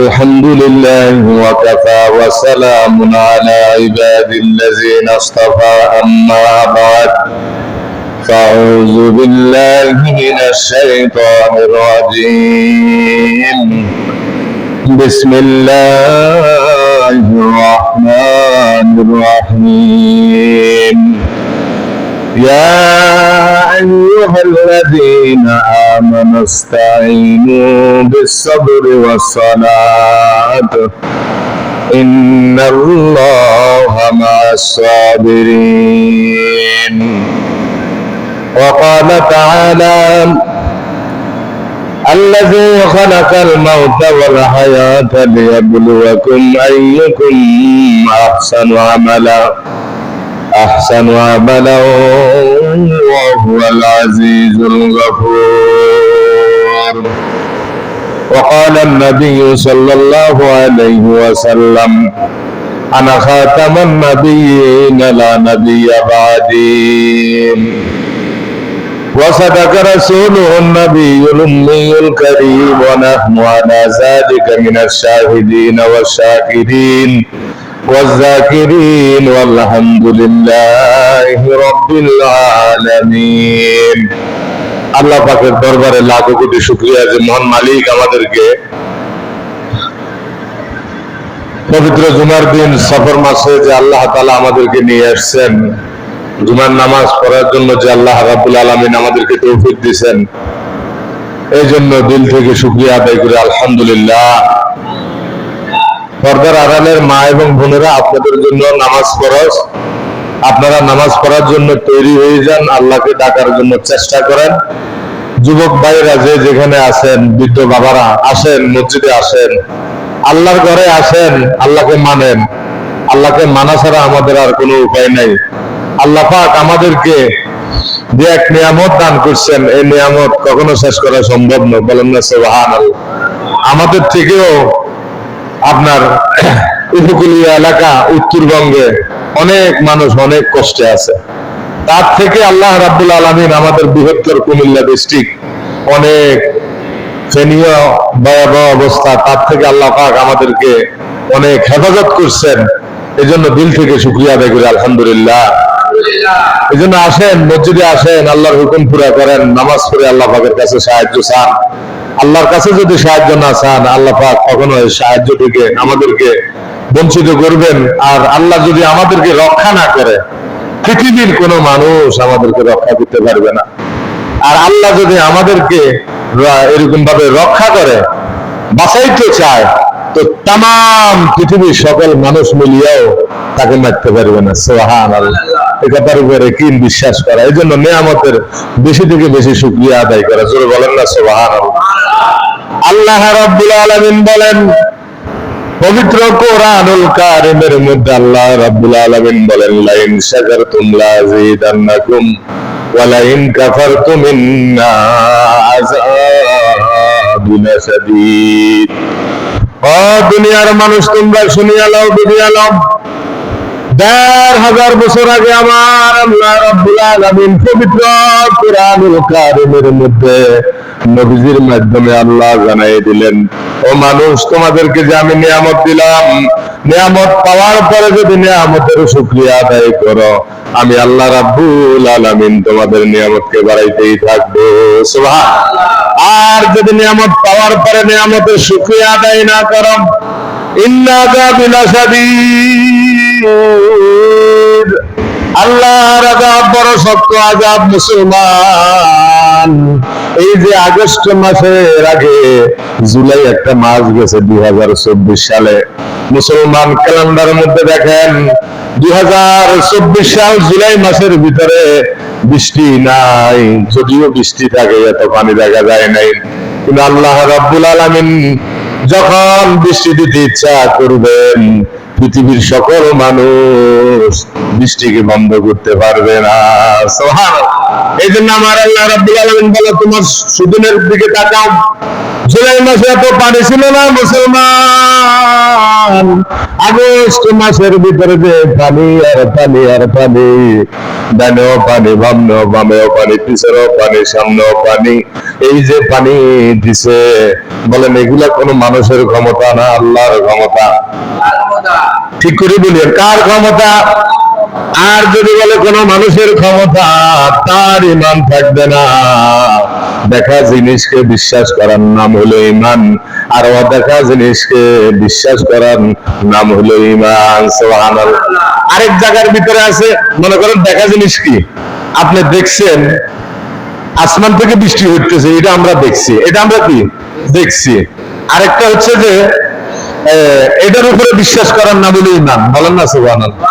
الحمد لله وكفى وسلام على عباد الذين اصطفى أما بعد فأعوذ بالله من الشيطان الرجيم بسم الله الرحمن الرحيم يا أيها الذين آمنوا استعينوا بالصبر والصلاة إن الله مع الصابرين. وقال تعالى الذي خلق الموت والحياة ليبلوكم أيكم أحسن عملا وهو العزيز الغفور. وقال النبي صلى الله عليه وسلم أنا خاتم النبيين لا نبي بعدي. وصدق رسوله النبي الأمي الكريم ونحن على ذلك من الشاهدين والشاكرين والذاكرين والحمد لله رب العالمين. আল্লাহ পাকের দরবারে লাখো কোটি শুকরিয়া যে মহান মালিক আমাদেরকে পবিত্র জুমার দিন সফর মাসে যে আল্লাহ তাআলা আমাদেরকে নিয়ে আসছেন, জুমার নামাজ পড়ার জন্য যে আল্লাহ রাব্বুল আলামিন আমাদেরকে তৌফিক দিয়েছেন, এই জন্য দিল থেকে শুকরিয়া আদায় করি আলহামদুলিল্লাহ। পর্দার আড়ালের মা এবং বোনেরা, আপনাদের জন্য নামাজ ফরজ। আপনারা নামাজ পড়ার জন্য তৈরি হয়ে যান, আল্লাহকে ডাকার জন্য চেষ্টা করেন। যুবক ভাইরা যে যেখানে আছেন, বৃদ্ধ বাবারা আসেন, মসজিদে আসেন, আল্লাহর ঘরে আসেন, আল্লাহকে মানেন। আল্লাহকে মানা ছাড়া আমাদের আর কোনো উপায় নাই। আল্লাহ পাক আমাদেরকে যে এক নিয়ামত দান করছেন, এই নিয়ামত কখনো শেষ করা সম্ভব নয়, বলেন না সুবহানাল্লাহ। আমাদের থেকেও আপনার উপকূলীয় এলাকা উত্তরবঙ্গে অনেক মানুষ অনেক কষ্টে আছে। তার থেকে আল্লাহ রাব্বুল আলামিন আমাদের বৃহত্তর কুমিল্লা ডিস্ট্রিক্ট অনেক ফেনীয় ভয়াবহ অবস্থা, তার থেকে আল্লাহ পাক আমাদেরকে অনেক হেফাজত করছেন। এই জন্য দিল থেকে শুকরিয়া আদায় করি আলহামদুলিল্লাহ। এই জন্য আসেন, মসজিদে আসেন, আল্লাহর হুকুম পুরা করেন, নামাজ পড়ে আল্লাহ পাকের কাছে সাহায্য চান। আল্লাহর কাছে যদি সাহায্য না চান, আল্লাহ পাক কখনো সাহায্য থেকে আমাদেরকে বঞ্চিত করবেন। আর আল্লাহ যদি আমাদেরকে রক্ষা না করে, পৃথিবীর কোনো মানুষ আমাদেরকে রক্ষা করতে পারবে না। আর আল্লাহ যদি আমাদেরকে এরকম ভাবে রক্ষা করে, বাঁচাইতে চায়, তো তাম পৃথিবীর সকল মানুষ মিলিয়েও তাকে মারতে পারবে না। সুবহানাল্লাহ। এই কথার উপরে কি বিশ্বাস করা। এই জন্য নিয়ামতের বেশি থেকে বেশি শুকরিয়া আদায় করা। জোরে বলেন না সুবহানাল্লাহ। আল্লাহ রাব্বুল আলামিন বলেন পবিত্র কোরআনুল কারীমের মধ্যে, আল্লাহ রাব্বুল আলামিন বলেন লাইন শাকারতুম লাযীদান্নাকুম ওয়া লাইন কাফারতুম ইন্না আযাবি লাশাদীদ। ও দুনিয়ার মানুষ, তোমরা শুনিয়া লও, বুঝিয়া লও। ১,৫০০ বছর আগে আমার আল্লাহ রাব্বুল আলামিন পবিত্র কোরআনুল কারীমের মধ্যে নবীজির মাধ্যমে আল্লাহ জানাই দিলেন, ও মানুষ, তোমাদেরকে যে আমি নিয়ামত দিলাম, নিয়ামত পাওয়ার পরে যদি নিয়ামতের শুকরিয়া আদায় করো, আমি আল্লাহ রাব্বুল আলামিন তোমাদের নিয়ামতকে বাড়াইতেই থাকবো। সুবহানাল্লাহ। আর যদি নিয়ামত পাওয়ার পরে নিয়ামতের শুকরিয়া আদায় না করো, ইন্না আযাবি লাশাদীদ, আল্লাহর আযাব বড় শক্ত আযাব। মুসলমান, এই যে আগস্ট মাসের আগে জুলাই একটা মাস গেছে 2024 সালে, মুসলমান ক্যালেন্ডারের মধ্যে দেখেন 2024 সাল জুলাই মাসের ভিতরে বৃষ্টি নাই। যদিও বৃষ্টি থাকে, এত পানি দেখা যায় নাই, কিন্তু আল্লাহ রাব্বুল আলামিন যখন বৃষ্টি দিতে ইচ্ছা করবেন, পৃথিবীর সকল মানুষ বৃষ্টিকে বন্ধ করতে পারবে না। সুবহানাল্লাহ। এই জন্য আমার আল্লাহ রাব্বুল আলামিন বলে, তোমার সুদিনের দিকে তাকাও। জুলাই মাসে এত পানি ছিল না মুসলমান, মুসলমান, আগস্ট মাসের ভিতরে যে পানি আর পানি আর পানি, ডানেও পানি, বামেও পানি, পিছনেও পানি, সামনেও পানি, এই যে পানি দিছে, বলেন এগুলা কোনো মানুষের ক্ষমতা না আল্লাহর ক্ষমতা? ঠিক করে বলিয়েন, কার ক্ষমতা? আর যদি বলে কোন মানুষের ক্ষমতা, তার ইমান থাকবে না। দেখা জিনিসকে বিশ্বাস করার নাম হলো ইমান, আর অদেখা জিনিসকে বিশ্বাস করার নাম হলো ইমান। সুবহানাল্লাহ। আরেক জায়গার ভিতরে আছে, মনে করেন দেখা জিনিস কি, আপনি দেখছেন আসমান থেকে বৃষ্টি হইতেছে, এটা আমরা দেখছি, এটা আমরা কি দেখছি। আরেকটা হচ্ছে যে এটার উপরে বিশ্বাস করার নাম হলো ইমান, বলেন না সুবহানাল্লাহ।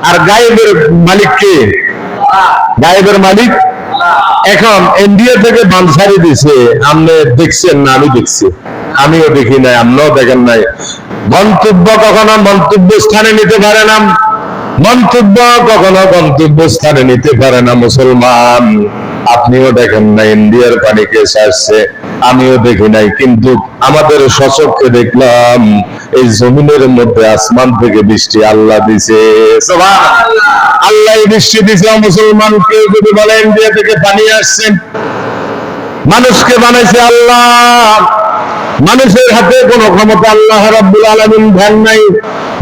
আর গায়েবের মালিক কে? গায়েবের মালিক। এখন ইন্ডিয়া থেকে বান ছাড়ি দিছে, আপনি দেখছেন না? আমি দেখছি, আমিও দেখি নাই, আপনিও দেখেন নাই। মন্তব্য কখনো মন্তব্য স্থানে নিতে পারে না, মন্তব্য কখনো গন্তব্য স্থানে নিতে পারে না। মুসলমান, আপনিও দেখেন না ইন্ডিয়ার পানি কে ছাড়ছে, আমিও দেখি নাই, কিন্তু আমাদের সচক্ষে দেখলাম এই জমিনের মধ্যে আসমান থেকে বৃষ্টি আল্লাহ দিছে। সুবহানাল্লাহ। আল্লাহ বৃষ্টি দিছে। মুসলমান, কেউ যদি বলে ইন্ডিয়া থেকে পানি আসছে, মানুষকে বানাইছে আল্লাহ, মানুষের হাতে কোনো ক্ষমতা আল্লাহ রাব্বুল আলামিন দেন নাই,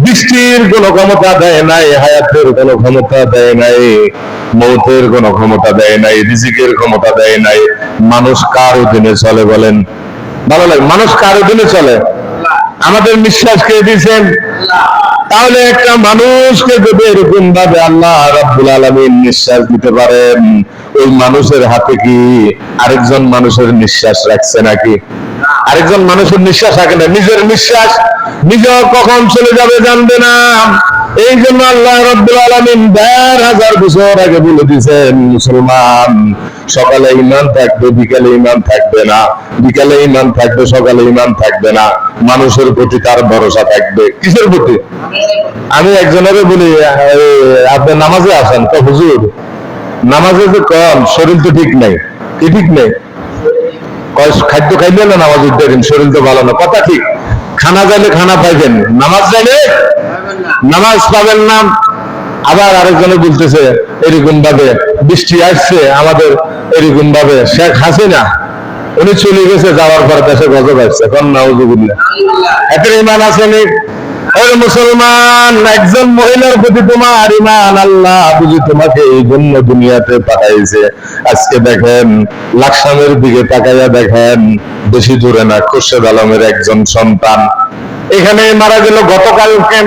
বৃষ্টির কোনো ক্ষমতা দেয় নাই, হায়াতের কোনো ক্ষমতা দেয় নাই, মৌতের কোনো ক্ষমতা দেয় নাই, রিজিকের ক্ষমতা দেয় নাই। মানুষ কার অধীনে চলে বলেন? ভালো লাগে, মানুষ কার অধীনে চলে? আমাদের নিঃশ্বাস কে দিয়েছেন? তাহলে একটা মানুষকে যদি এরকম ভাবে আল্লাহ রাব্বুল আলামিন নিঃশ্বাস দিতে পারেন, ওই মানুষের হাতে কি আরেকজন মানুষের নিঃশ্বাস রাখছে নাকি? আরেকজন মানুষের নিঃশ্বাস রাখে না, নিজের নিঃশ্বাস নিজে কখন চলে যাবে জানবে না। এই জন্য আল্লাহ রাব্বুল আলামিন ১,৫০০ বছর আগে বলে দিয়েছেন, মুসলমান, সকালে ঈমান থাকবে, বিকালে ঈমান থাকবে না, বিকালে ঈমান থাকবে, সকালে ঈমান থাকবে না। মানুষের প্রতি তার ভরসা থাকবে। কিসের প্রতি? আমি একজনের বলি, আপনি নামাজে আসেন, তো হুজুর নামাজে যে কম, শরীর তো ঠিক নাই। কি ঠিক নেই? খাদ্য খাইলে না নামাজ উঠবেন, শরীর তো ভালো না। কথা ঠিক, খানা চাইলে খানা পাইবেন, নামাজ চাইলে নামাজ পাবেন না। আবার আরেকজনে বলতেছে এরকম ভাবে বৃষ্টি আসছে আমাদের, এরকম ভাবে শেখ হাসিনা উনি চলে গেছে, যাওয়ার পর দেশে গজব আসছে। নাউজুবিল্লাহ। এদের ইমান আসেনি? ওই মুসলমান, একজন মহিলার প্রতি তোমার ইমান, আল্লাহ বুঝি তোমাকে এই জন্য দুনিয়াতে পাঠাইছে। আজকে দেখেন লাকসামের দিকে তাকাইয়া দেখেন, বেশি দূরে না, খুরশেদ আলমের একজন সন্তান এখানে মারা গেল গতকালকে।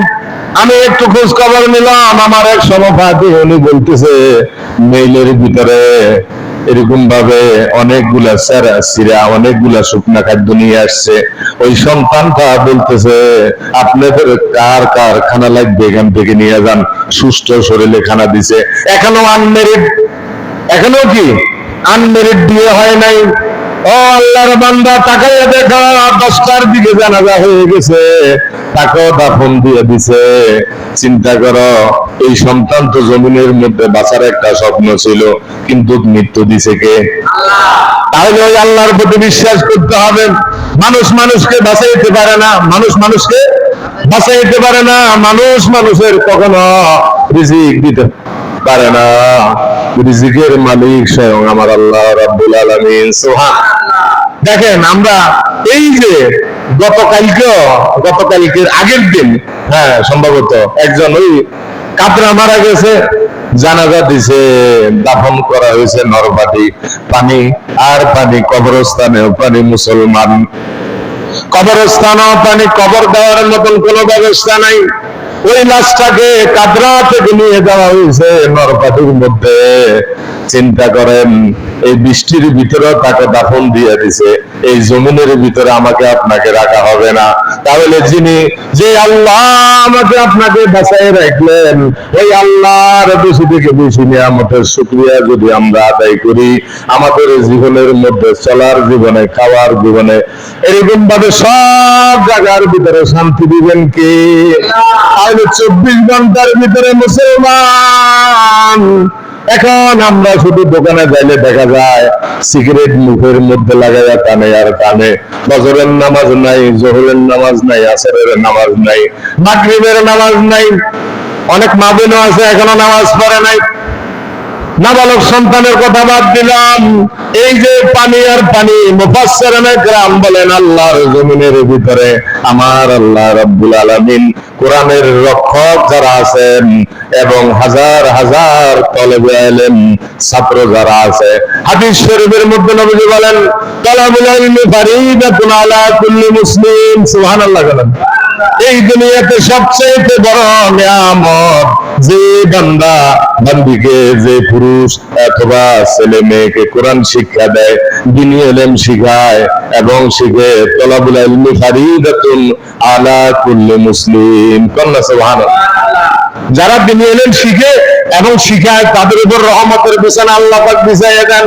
আমি একটু খোঁজ খবর নিলাম, আমার এক সহপাঠী উনি বলতেছে মেইলের ভিতরে এরকম ভাবে অনেকগুলা সিরা অনেকগুলা শুকনা খাদ্য নিয়ে আসছে। ওই সন্তানটা বলতেছে আপনাদের কার কার খানা লাগবে এখান থেকে নিয়ে যান, সুস্থ শরীরে খানা দিছে। এখনো আনমেরিড, এখনো কি আনমেরিড দিয়ে হয় নাই। ও আল্লাহর বান্দা, তাকাইয়া দেখা 10টার দিকে জানাজা হয়ে গেছে, তাকেও দাফন দিয়ে দিছে। চিন্তা করো, এই সন্তান তো জমিনের মধ্যে বাঁচার একটা স্বপ্ন ছিল, কিন্তু মৃত্যু দিছে কে? তাহলে ওই আল্লাহর প্রতি বিশ্বাস করতে হবে। মানুষ মানুষকে বাঁচাইতে পারে না, মানুষ মানুষকে বাঁচাইতে পারে না, মানুষ মানুষের কখনো রিজিক দিতে পারে না। রিজিকের মালিক স্বয়ং আমার আল্লাহ রাব্বুল আলামিন। সুবহানাল্লাহ। দেখেন আমরা এই যে গতকালকের আগের দিন, হ্যাঁ সম্ভবত একজন ওই কাতরা মারা গেছে, জানাজা দিছে, দাফন করা হয়েছে নরবাটি, পানি আর পানি, কবরস্থানেও পানি। মুসলমান, কবরস্থানেও পানি, কবর দেওয়ার মতন কোন ব্যবস্থা নাই। ওই লাশটাকে কাতরা থেকে নিয়ে যাওয়া হয়েছে নরপাটির মধ্যে। চিন্তা করেন, এই বৃষ্টির ভিতরে তাকে দাফন দিয়ে দিছে, এই জমিনের ভিতরে আমাকে আপনাকে রাখা হবে না। তাহলে যিনি, যে আল্লাহ আমাকে আপনাকে বাঁচাই রাখলেন, ওই আল্লাহর বেশি থেকে বেশি নিয়ামতের শুকরিয়া যদি আমরা আদায় করি, আমাদের জীবনের মধ্যে, চলার জীবনে, খাওয়ার জীবনে, এরকম ভাবে সব জায়গার ভিতরে শান্তি দিবেন কে? তাহলে 24 ঘন্টার ভিতরে মুসলমান এখন আমরা শুধু দোকানে যাইলে দেখা যায় সিগারেট মুখের মধ্যে লাগাইয়া টানে আর টানে। ফজরের নামাজ নাই, জোহরের নামাজ নাই, আসরের নামাজ নাই, মাগরিবের নামাজ নাই। অনেক মা বোনও আছে এখনো নামাজ পড়ে নাই। নাবালক সন্তানের কথা বাদ দিলাম, এই যে পানি আর পানি, মুফাসসিরিনে কেরাম বলেন আল্লাহর জমিনের ভিতরে আমার আল্লাহ রাব্বুল আলামিন কোরআনের রক্ষক যারা আছেন এবং হাজার হাজার তালেবে ইলম ছাত্র যারা আছে, হাদিস শরীফের মধ্যে নবীজি বলেন তালাবুল ইলমি ফারিদাতুন আলা কুল্লি মুসলিম। সুবহানাল্লাহ বলেন। এই দুনিয়াতে সবচেয়ে বড় নিয়ামত যে বান্দা বান্দিকে, যে পুরুষ অথবা ছেলে মেয়েকে কোরআন শিক্ষা দেয়, দ্বীনি ইলম শিখায় এবং শিখে, তালাবুল ইলমি ফারিদাতুন আলা কুল্লি মুসলিম। কন্যা সুবহানাল্লাহ। যারা দ্বীনি ইলম শিখে এবং শিখায় তাদের উপর রহমতের বিছানা আল্লাহ পাক বিছাইয়া দেন।